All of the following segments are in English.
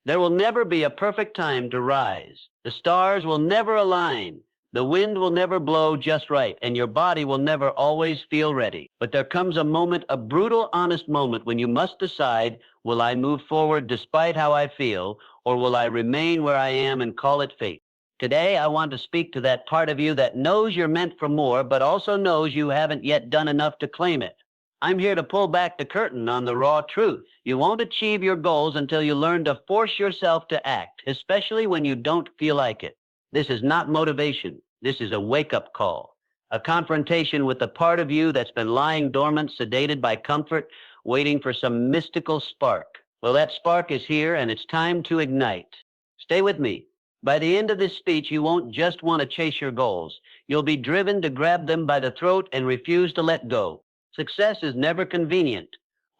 There will never be a perfect time to rise. The stars will never align. The wind will never blow just right, and your body will never always feel ready. But there comes a moment, a brutal, honest moment, when you must decide, will I move forward despite how I feel, or will I remain where I am and call it fate? Today, I want to speak to that part of you that knows you're meant for more, but also knows you haven't yet done enough to claim it. I'm here to pull back the curtain on the raw truth. You won't achieve your goals until you learn to force yourself to act, especially when you don't feel like it. This is not motivation. This is a wake-up call, a confrontation with the part of you that's been lying dormant, sedated by comfort, waiting for some mystical spark. Well, that spark is here, and it's time to ignite. Stay with me. By the end of this speech, you won't just want to chase your goals. You'll be driven to grab them by the throat and refuse to let go. Success is never convenient.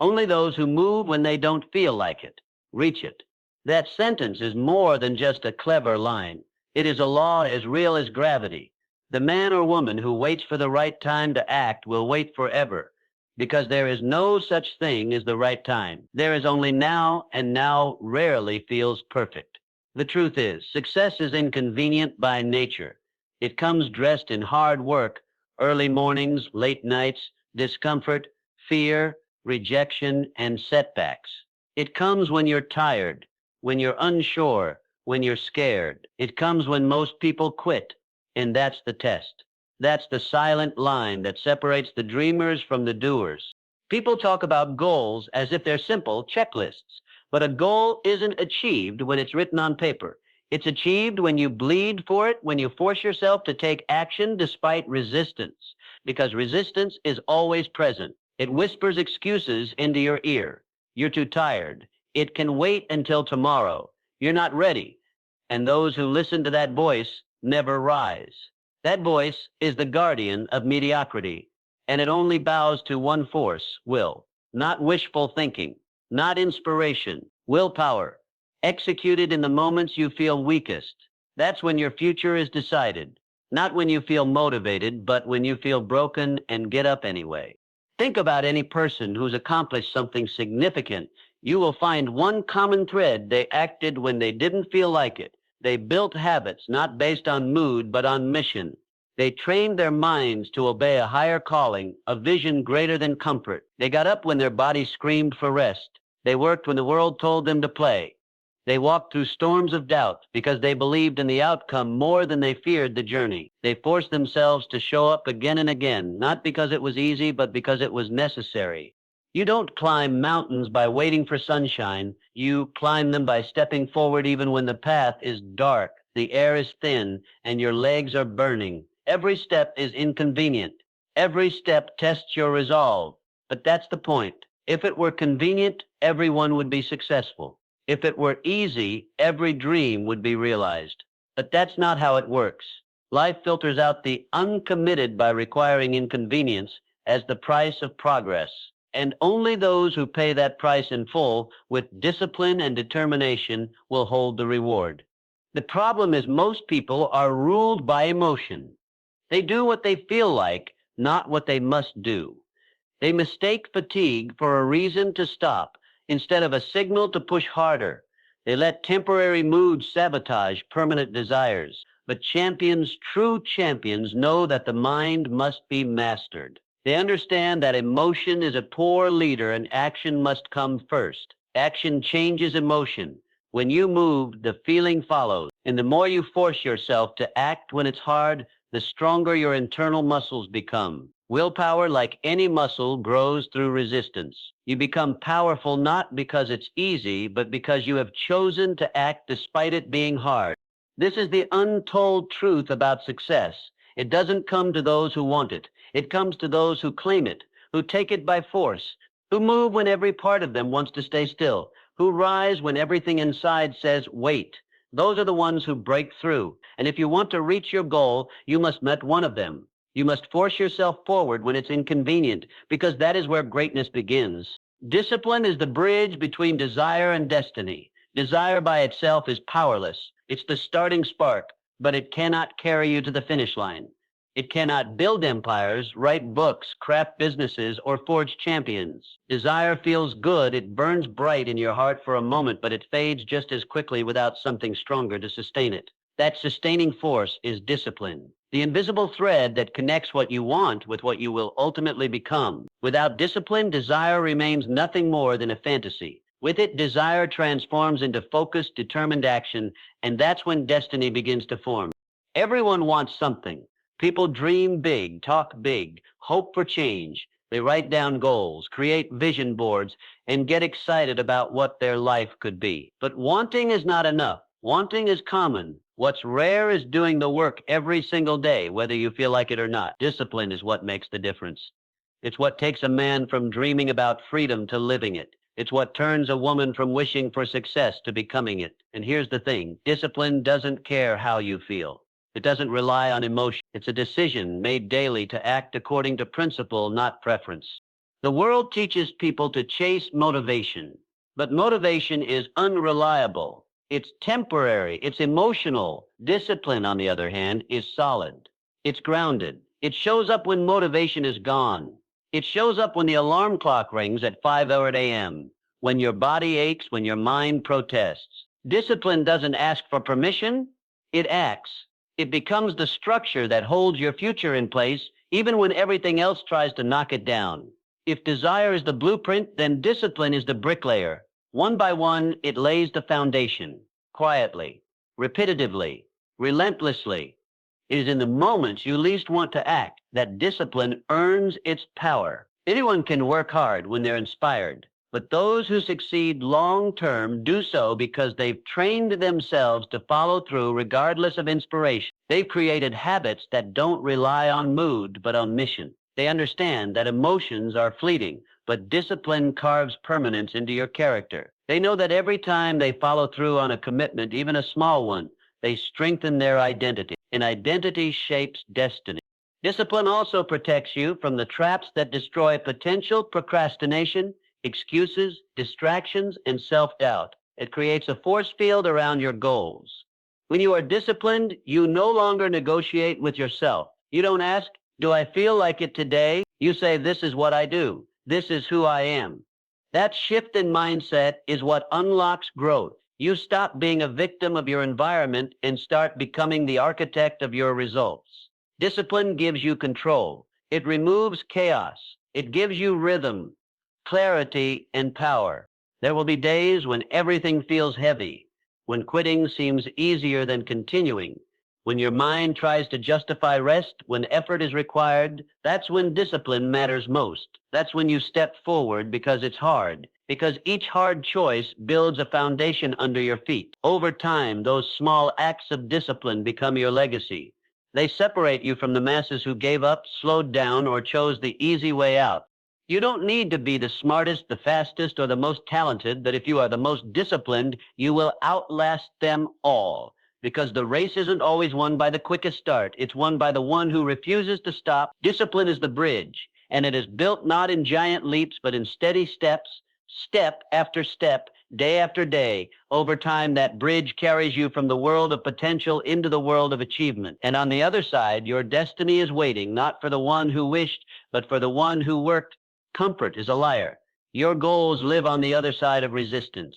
Only those who move when they don't feel like it reach it. That sentence is more than just a clever line. It is a law as real as gravity. The man or woman who waits for the right time to act will wait forever, because there is no such thing as the right time. There is only now, and now rarely feels perfect. The truth is, success is inconvenient by nature. It comes dressed in hard work, early mornings, late nights, discomfort, fear, rejection, and setbacks. It comes when you're tired, when you're unsure, when you're scared. It comes when most people quit, and that's the test. That's the silent line that separates the dreamers from the doers. People talk about goals as if they're simple checklists, but a goal isn't achieved when it's written on paper. It's achieved when you bleed for it, when you force yourself to take action despite resistance, because resistance is always present. It whispers excuses into your ear. You're too tired. It can wait until tomorrow. You're not ready. And those who listen to that voice never rise. That voice is the guardian of mediocrity, and it only bows to one force, will, not wishful thinking, not inspiration, willpower, executed in the moments you feel weakest. That's when your future is decided, not when you feel motivated, but when you feel broken and get up anyway. Think about any person who's accomplished something significant. You will find one common thread. They acted when they didn't feel like it. They built habits not based on mood, but on mission. They trained their minds to obey a higher calling, a vision greater than comfort. They got up when their bodies screamed for rest. They worked when the world told them to play. They walked through storms of doubt because they believed in the outcome more than they feared the journey. They forced themselves to show up again and again, not because it was easy, but because it was necessary. You don't climb mountains by waiting for sunshine. You climb them by stepping forward even when the path is dark, the air is thin, and your legs are burning. Every step is inconvenient. Every step tests your resolve. But that's the point. If it were convenient, everyone would be successful. If it were easy, every dream would be realized. But that's not how it works. Life filters out the uncommitted by requiring inconvenience as the price of progress. And only those who pay that price in full with discipline and determination will hold the reward. The problem is most people are ruled by emotion. They do what they feel like, not what they must do. They mistake fatigue for a reason to stop instead of a signal to push harder. They let temporary moods sabotage permanent desires. But champions, true champions, know that the mind must be mastered. They understand that emotion is a poor leader and action must come first. Action changes emotion. When you move, the feeling follows. And the more you force yourself to act when it's hard, the stronger your internal muscles become. Willpower, like any muscle, grows through resistance. You become powerful not because it's easy, but because you have chosen to act despite it being hard. This is the untold truth about success. It doesn't come to those who want it. It comes to those who claim it, who take it by force, who move when every part of them wants to stay still, who rise when everything inside says, wait. Those are the ones who break through. And if you want to reach your goal, you must meet one of them. You must force yourself forward when it's inconvenient, because that is where greatness begins. Discipline is the bridge between desire and destiny. Desire by itself is powerless. It's the starting spark, but it cannot carry you to the finish line. It cannot build empires, write books, craft businesses, or forge champions. Desire feels good. It burns bright in your heart for a moment, but it fades just as quickly without something stronger to sustain it. That sustaining force is discipline, the invisible thread that connects what you want with what you will ultimately become. Without discipline, desire remains nothing more than a fantasy. With it, desire transforms into focused, determined action, and that's when destiny begins to form. Everyone wants something. People dream big, talk big, hope for change. They write down goals, create vision boards, and get excited about what their life could be. But wanting is not enough. Wanting is common. What's rare is doing the work every single day, whether you feel like it or not. Discipline is what makes the difference. It's what takes a man from dreaming about freedom to living it. It's what turns a woman from wishing for success to becoming it. And here's the thing, discipline doesn't care how you feel. It doesn't rely on emotion. It's a decision made daily to act according to principle, not preference. The world teaches people to chase motivation, but motivation is unreliable. It's temporary. It's emotional. Discipline, on the other hand, is solid. It's grounded. It shows up when motivation is gone. It shows up when the alarm clock rings at 5 a.m., when your body aches, when your mind protests. Discipline doesn't ask for permission. It acts. It becomes the structure that holds your future in place, even when everything else tries to knock it down. If desire is the blueprint, then discipline is the bricklayer. One by one, it lays the foundation, quietly, repetitively, relentlessly. It is in the moments you least want to act that discipline earns its power. Anyone can work hard when they're inspired, but those who succeed long-term do so because they've trained themselves to follow through regardless of inspiration. They've created habits that don't rely on mood, but on mission. They understand that emotions are fleeting, but discipline carves permanence into your character. They know that every time they follow through on a commitment, even a small one, they strengthen their identity, and identity shapes destiny. Discipline also protects you from the traps that destroy potential: procrastination, excuses, distractions, and self-doubt. It creates a force field around your goals. When you are disciplined, you no longer negotiate with yourself. You don't ask, do I feel like it today? You say, this is what I do. This is who I am. That shift in mindset is what unlocks growth. You stop being a victim of your environment and start becoming the architect of your results. Discipline gives you control. It removes chaos. It gives you rhythm, clarity, and power. There will be days when everything feels heavy, when quitting seems easier than continuing, when your mind tries to justify rest, when effort is required. That's when discipline matters most. That's when you step forward because it's hard, because each hard choice builds a foundation under your feet. Over time, those small acts of discipline become your legacy. They separate you from the masses who gave up, slowed down, or chose the easy way out. You don't need to be the smartest, the fastest, or the most talented, but if you are the most disciplined, you will outlast them all. Because the race isn't always won by the quickest start. It's won by the one who refuses to stop. Discipline is the bridge, and it is built not in giant leaps, but in steady steps, step after step, day after day. Over time, that bridge carries you from the world of potential into the world of achievement. And on the other side, your destiny is waiting, not for the one who wished, but for the one who worked. Comfort is a liar. Your goals live on the other side of resistance.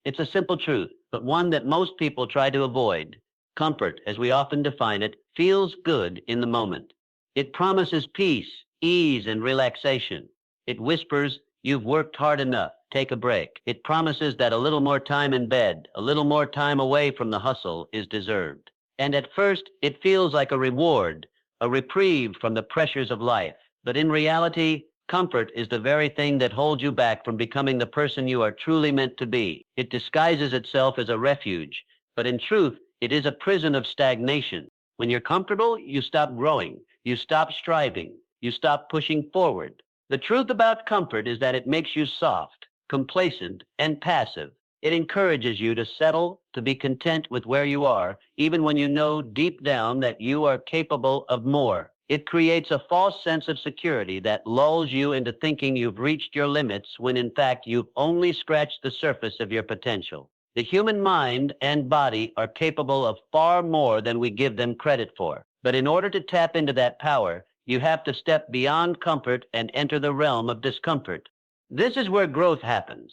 It's a simple truth, but one that most people try to avoid. Comfort, as we often define it, feels good in the moment. It promises peace, ease, and relaxation. It whispers, you've worked hard enough, take a break. It promises that a little more time in bed, a little more time away from the hustle is deserved. And at first, it feels like a reward, a reprieve from the pressures of life. But in reality, comfort is the very thing that holds you back from becoming the person you are truly meant to be. It disguises itself as a refuge, but in truth, it is a prison of stagnation. When you're comfortable, you stop growing, you stop striving, you stop pushing forward. The truth about comfort is that it makes you soft, complacent, and passive. It encourages you to settle, to be content with where you are, even when you know deep down that you are capable of more. It creates a false sense of security that lulls you into thinking you've reached your limits when in fact you've only scratched the surface of your potential. The human mind and body are capable of far more than we give them credit for. But in order to tap into that power, you have to step beyond comfort and enter the realm of discomfort. This is where growth happens.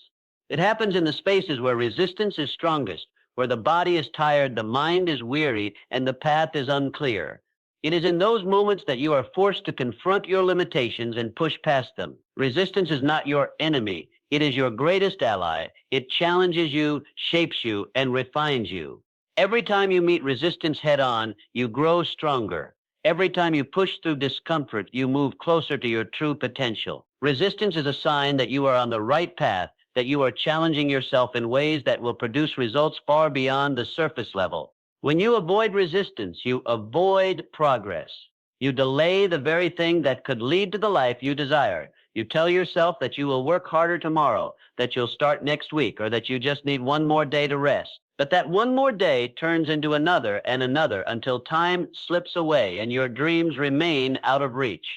It happens in the spaces where resistance is strongest, where the body is tired, the mind is weary, and the path is unclear. It is in those moments that you are forced to confront your limitations and push past them. Resistance is not your enemy. It is your greatest ally. It challenges you, shapes you, and refines you. Every time you meet resistance head on, you grow stronger. Every time you push through discomfort, you move closer to your true potential. Resistance is a sign that you are on the right path, that you are challenging yourself in ways that will produce results far beyond the surface level. When you avoid resistance, you avoid progress. You delay the very thing that could lead to the life you desire. You tell yourself that you will work harder tomorrow, that you'll start next week, or that you just need one more day to rest. But that one more day turns into another and another until time slips away and your dreams remain out of reach.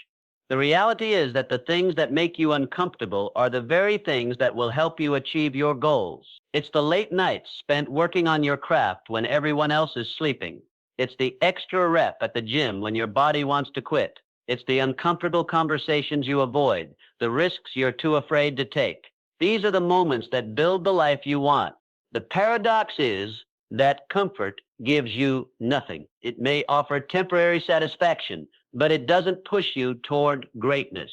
The reality is that the things that make you uncomfortable are the very things that will help you achieve your goals. It's the late nights spent working on your craft when everyone else is sleeping. It's the extra rep at the gym when your body wants to quit. It's the uncomfortable conversations you avoid, the risks you're too afraid to take. These are the moments that build the life you want. The paradox is that comfort gives you nothing. It may offer temporary satisfaction, but it doesn't push you toward greatness.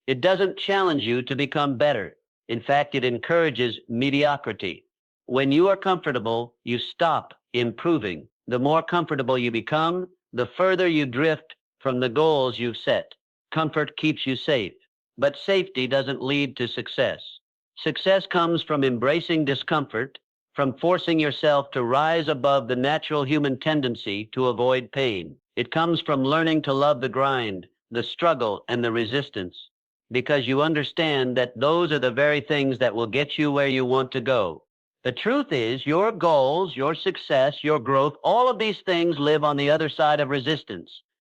It doesn't challenge you to become better. In fact, it encourages mediocrity. When you are comfortable, you stop improving. The more comfortable you become, the further you drift from the goals you've set. Comfort keeps you safe, but safety doesn't lead to success. Success comes from embracing discomfort, from forcing yourself to rise above the natural human tendency to avoid pain. It comes from learning to love the grind, the struggle, and the resistance, because you understand that those are the very things that will get you where you want to go. The truth is, your goals, your success, your growth, all of these things live on the other side of resistance.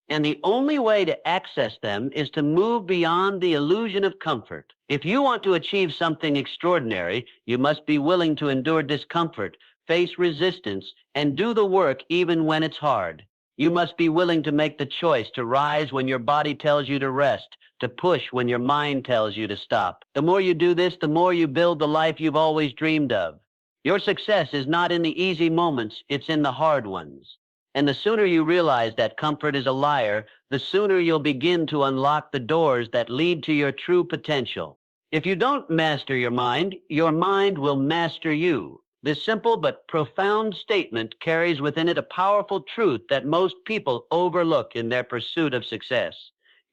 And the only way to access them is to move beyond the illusion of comfort. If you want to achieve something extraordinary, you must be willing to endure discomfort, face resistance, and do the work even when it's hard. You must be willing to make the choice to rise when your body tells you to rest, to push when your mind tells you to stop. The more you do this, the more you build the life you've always dreamed of. Your success is not in the easy moments, it's in the hard ones. And the sooner you realize that comfort is a liar, the sooner you'll begin to unlock the doors that lead to your true potential. If you don't master your mind will master you. This simple but profound statement carries within it a powerful truth that most people overlook in their pursuit of success.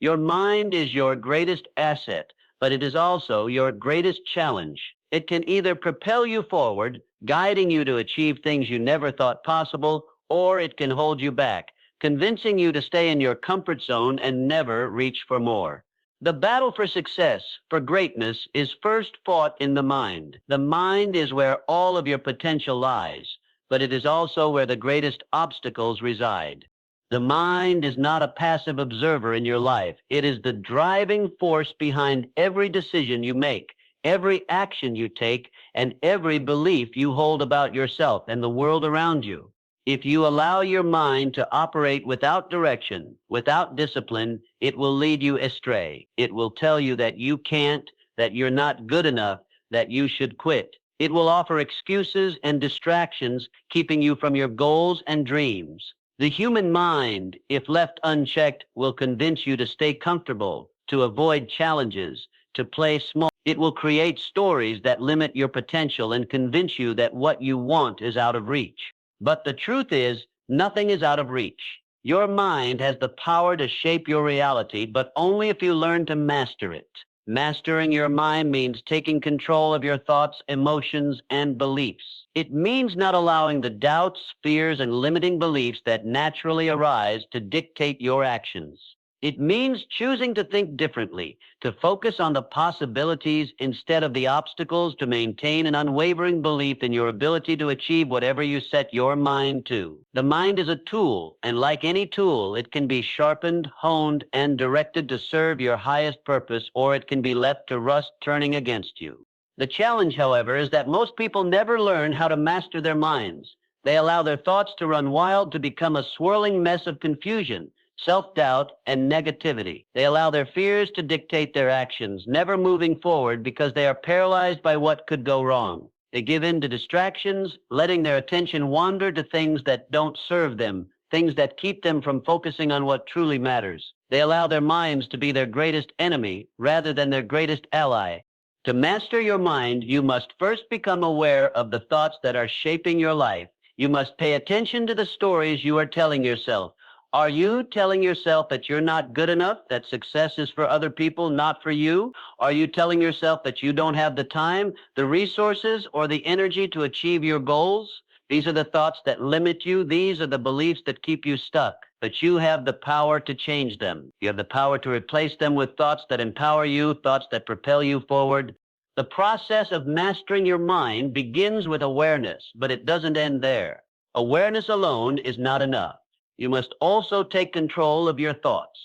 Your mind is your greatest asset, but it is also your greatest challenge. It can either propel you forward, guiding you to achieve things you never thought possible, or it can hold you back, convincing you to stay in your comfort zone and never reach for more. The battle for success, for greatness, is first fought in the mind. The mind is where all of your potential lies, but it is also where the greatest obstacles reside. The mind is not a passive observer in your life. It is the driving force behind every decision you make, every action you take, and every belief you hold about yourself and the world around you. If you allow your mind to operate without direction, without discipline, it will lead you astray. It will tell you that you can't, that you're not good enough, that you should quit. It will offer excuses and distractions, keeping you from your goals and dreams. The human mind, if left unchecked, will convince you to stay comfortable, to avoid challenges, to play small. It will create stories that limit your potential and convince you that what you want is out of reach. But the truth is, nothing is out of reach. Your mind has the power to shape your reality, but only if you learn to master it. Mastering your mind means taking control of your thoughts, emotions, and beliefs. It means not allowing the doubts, fears, and limiting beliefs that naturally arise to dictate your actions. It means choosing to think differently, to focus on the possibilities instead of the obstacles, to maintain an unwavering belief in your ability to achieve whatever you set your mind to. The mind is a tool, and like any tool, it can be sharpened, honed, and directed to serve your highest purpose, or it can be left to rust, turning against you. The challenge, however, is that most people never learn how to master their minds. They allow their thoughts to run wild, to become a swirling mess of confusion, self-doubt, and negativity. They allow their fears to dictate their actions, never moving forward because they are paralyzed by what could go wrong. They give in to distractions, letting their attention wander to things that don't serve them, things that keep them from focusing on what truly matters. They allow their minds to be their greatest enemy rather than their greatest ally. To master your mind, you must first become aware of the thoughts that are shaping your life. You must pay attention to the stories you are telling yourself. Are you telling yourself that you're not good enough, that success is for other people, not for you? Are you telling yourself that you don't have the time, the resources, or the energy to achieve your goals? These are the thoughts that limit you. These are the beliefs that keep you stuck. But you have the power to change them. You have the power to replace them with thoughts that empower you, thoughts that propel you forward. The process of mastering your mind begins with awareness, but it doesn't end there. Awareness alone is not enough. You must also take control of your thoughts.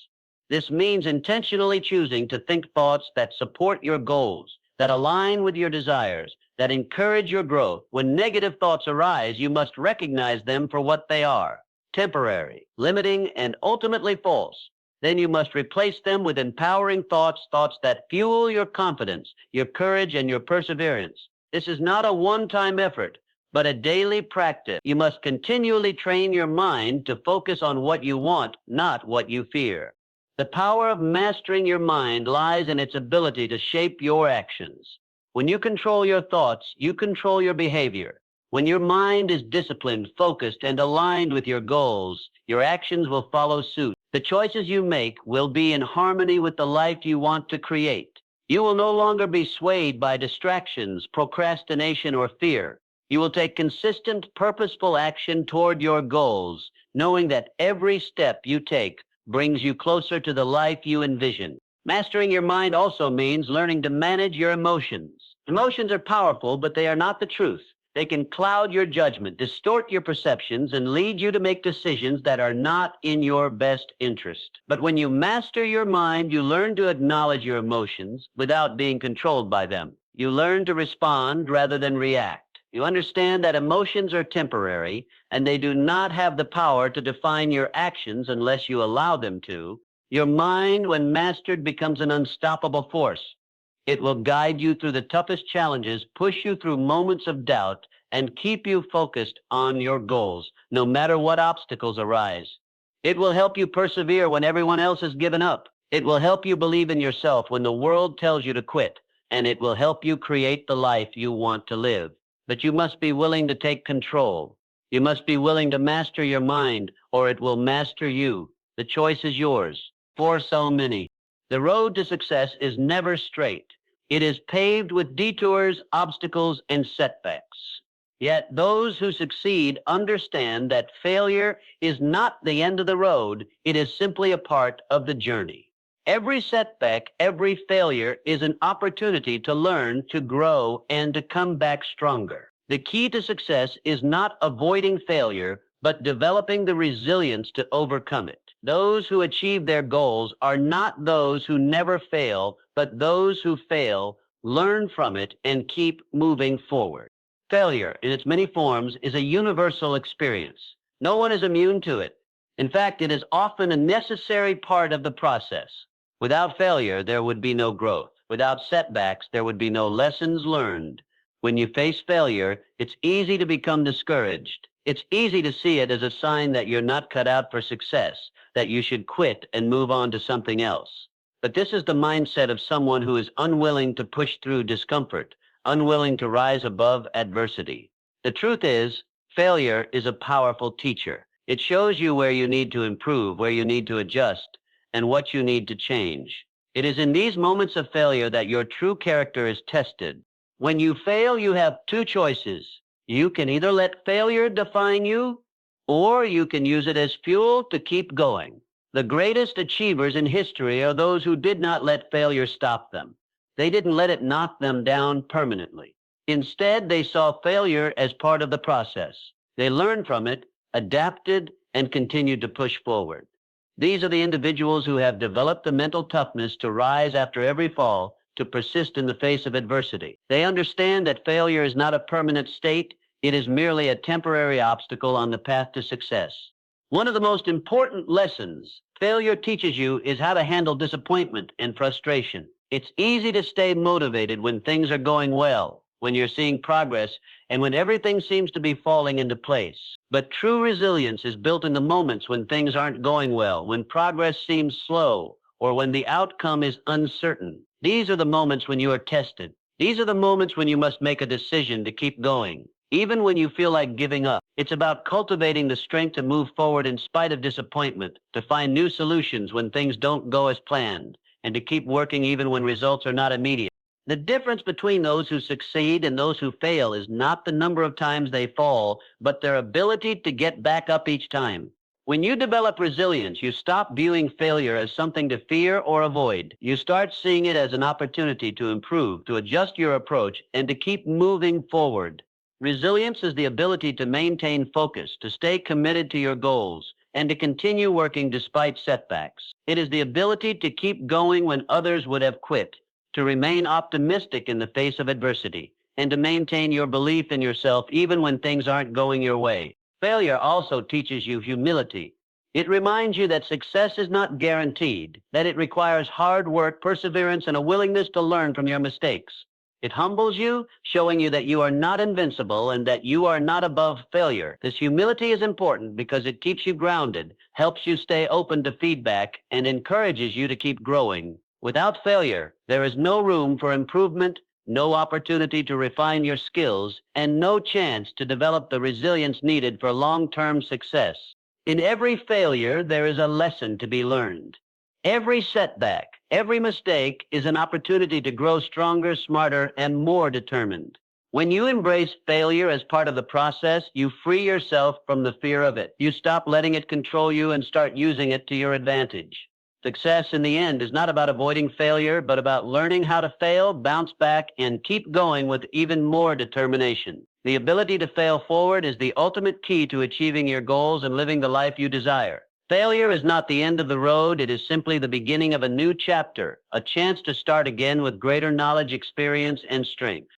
This means intentionally choosing to think thoughts that support your goals, that align with your desires, that encourage your growth. When negative thoughts arise, you must recognize them for what they are: temporary, limiting, and ultimately false. Then you must replace them with empowering thoughts, thoughts that fuel your confidence, your courage, and your perseverance. This is not a one-time effort, but a daily practice. You must continually train your mind to focus on what you want, not what you fear. The power of mastering your mind lies in its ability to shape your actions. When you control your thoughts, you control your behavior. When your mind is disciplined, focused, and aligned with your goals, your actions will follow suit. The choices you make will be in harmony with the life you want to create. You will no longer be swayed by distractions, procrastination, or fear. You will take consistent, purposeful action toward your goals, knowing that every step you take brings you closer to the life you envision. Mastering your mind also means learning to manage your emotions. Emotions are powerful, but they are not the truth. They can cloud your judgment, distort your perceptions, and lead you to make decisions that are not in your best interest. But when you master your mind, you learn to acknowledge your emotions without being controlled by them. You learn to respond rather than react. You understand that emotions are temporary, and they do not have the power to define your actions unless you allow them to. Your mind, when mastered, becomes an unstoppable force. It will guide you through the toughest challenges, push you through moments of doubt, and keep you focused on your goals, no matter what obstacles arise. It will help you persevere when everyone else has given up. It will help you believe in yourself when the world tells you to quit, and it will help you create the life you want to live. But you must be willing to take control. You must be willing to master your mind, or it will master you. The choice is yours. For so many, the road to success is never straight. It is paved with detours, obstacles, and setbacks. Yet those who succeed understand that failure is not the end of the road. It is simply a part of the journey. Every setback, every failure is an opportunity to learn, to grow, and to come back stronger. The key to success is not avoiding failure, but developing the resilience to overcome it. Those who achieve their goals are not those who never fail, but those who fail, learn from it, and keep moving forward. Failure, in its many forms, is a universal experience. No one is immune to it. In fact, it is often a necessary part of the process. Without failure, there would be no growth. Without setbacks, there would be no lessons learned. When you face failure, it's easy to become discouraged. It's easy to see it as a sign that you're not cut out for success, that you should quit and move on to something else. But this is the mindset of someone who is unwilling to push through discomfort, unwilling to rise above adversity. The truth is, failure is a powerful teacher. It shows you where you need to improve, where you need to adjust, and what you need to change. It is in these moments of failure that your true character is tested. When you fail, you have two choices. You can either let failure define you, or you can use it as fuel to keep going. The greatest achievers in history are those who did not let failure stop them. They didn't let it knock them down permanently. Instead, they saw failure as part of the process. They learned from it, adapted, and continued to push forward. These are the individuals who have developed the mental toughness to rise after every fall, to persist in the face of adversity. They understand that failure is not a permanent state. It is merely a temporary obstacle on the path to success. One of the most important lessons failure teaches you is how to handle disappointment and frustration. It's easy to stay motivated when things are going well, when you're seeing progress, and when everything seems to be falling into place. But true resilience is built in the moments when things aren't going well, when progress seems slow, or when the outcome is uncertain. These are the moments when you are tested. These are the moments when you must make a decision to keep going. Even when you feel like giving up, it's about cultivating the strength to move forward in spite of disappointment, to find new solutions when things don't go as planned, and to keep working even when results are not immediate. The difference between those who succeed and those who fail is not the number of times they fall, but their ability to get back up each time. When you develop resilience, you stop viewing failure as something to fear or avoid. You start seeing it as an opportunity to improve, to adjust your approach, and to keep moving forward. Resilience is the ability to maintain focus, to stay committed to your goals, and to continue working despite setbacks. It is the ability to keep going when others would have quit, to remain optimistic in the face of adversity, and to maintain your belief in yourself even when things aren't going your way. Failure also teaches you humility. It reminds you that success is not guaranteed, that it requires hard work, perseverance, and a willingness to learn from your mistakes. It humbles you, showing you that you are not invincible and that you are not above failure. This humility is important because it keeps you grounded, helps you stay open to feedback, and encourages you to keep growing. Without failure, there is no room for improvement, no opportunity to refine your skills, and no chance to develop the resilience needed for long-term success. In every failure, there is a lesson to be learned. Every setback, every mistake is an opportunity to grow stronger, smarter, and more determined. When you embrace failure as part of the process, you free yourself from the fear of it. You stop letting it control you and start using it to your advantage. Success in the end is not about avoiding failure, but about learning how to fail, bounce back, and keep going with even more determination. The ability to fail forward is the ultimate key to achieving your goals and living the life you desire. Failure is not the end of the road. It is simply the beginning of a new chapter, a chance to start again with greater knowledge, experience, and strength.